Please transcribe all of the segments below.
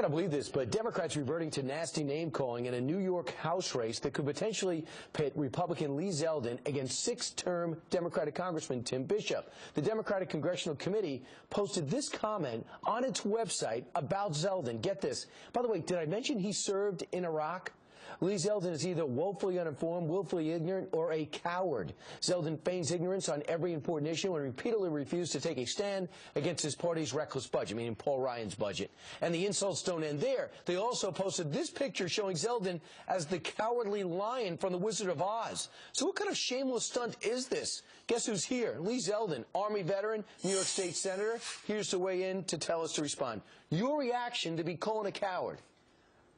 going to believe this, but Democrats reverting to nasty name-calling in a New York House race that could potentially pit Republican Lee Zeldin against six-term Democratic Congressman Tim Bishop. The Democratic Congressional Committee posted this comment on its website about Zeldin. Get this. By the way, did I mention he served in Iraq? Lee Zeldin is either woefully uninformed, willfully ignorant, or a coward. Zeldin feigns ignorance on every important issue and repeatedly refused to take a stand against his party's reckless budget, meaning Paul Ryan's budget. And the insults don't end there. They also posted this picture showing Zeldin as the cowardly lion from The Wizard of Oz. So what kind of shameless stunt is this? Guess who's here? Lee Zeldin, Army veteran, New York State Senator. Here's to weigh in to tell us to respond. Your reaction to be called a coward?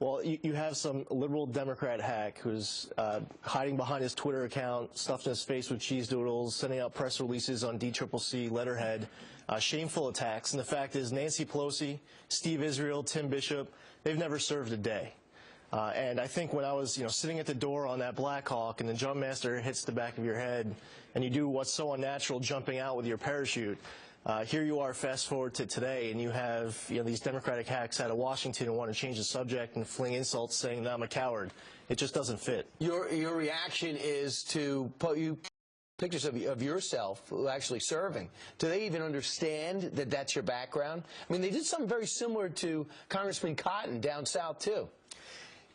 Well, you have some liberal Democrat hack who's hiding behind his Twitter account, stuffing his face with cheese doodles, sending out press releases on DCCC letterhead, shameful attacks. And the fact is Nancy Pelosi, Steve Israel, Tim Bishop, they've never served a day. And I think when I was, sitting at the door on that Black Hawk and the jump master hits the back of your head and you do what's so unnatural, jumping out with your parachute, here you are, fast forward to today, and you have these Democratic hacks out of Washington who want to change the subject and fling insults saying that I'm a coward. It just doesn't fit. Your reaction is to put pictures of yourself actually serving. Do they even understand that that's your background? I mean, they did something very similar to Congressman Cotton down south, too.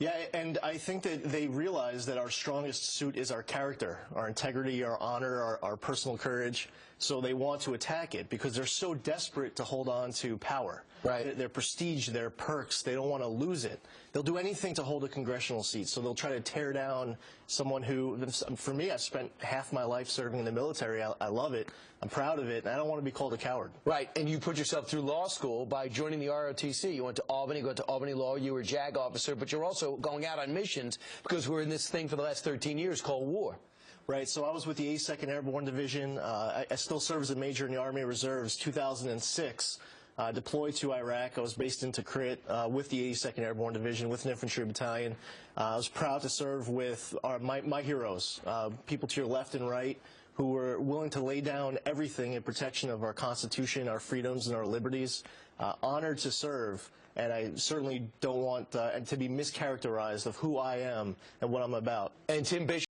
Yeah, and I think that they realize that our strongest suit is our character, our integrity, our honor, our personal courage. So they want to attack it because they're so desperate to hold on to power. Right. Their prestige, their perks, they don't want to lose it. They'll do anything to hold a congressional seat. So they'll try to tear down someone who, for me, I've spent half my life serving in the military. I love it. I'm proud of it. And I don't want to be called a coward. Right. And you put yourself through law school by joining the ROTC. You went to Albany, got to Albany Law. You were a JAG officer, but you're also going out on missions because we're in this thing for the last 13 years called war. Right, so I was with the 82nd Airborne Division. I still serve as a major in the Army Reserves. 2006, deployed to Iraq. I was based in Tikrit with the 82nd Airborne Division, with an infantry battalion. I was proud to serve with my heroes, people to your left and right, who were willing to lay down everything in protection of our Constitution, our freedoms, and our liberties. Honored to serve, and I certainly don't want to be mischaracterized of who I am and what I'm about. And Tim Bishop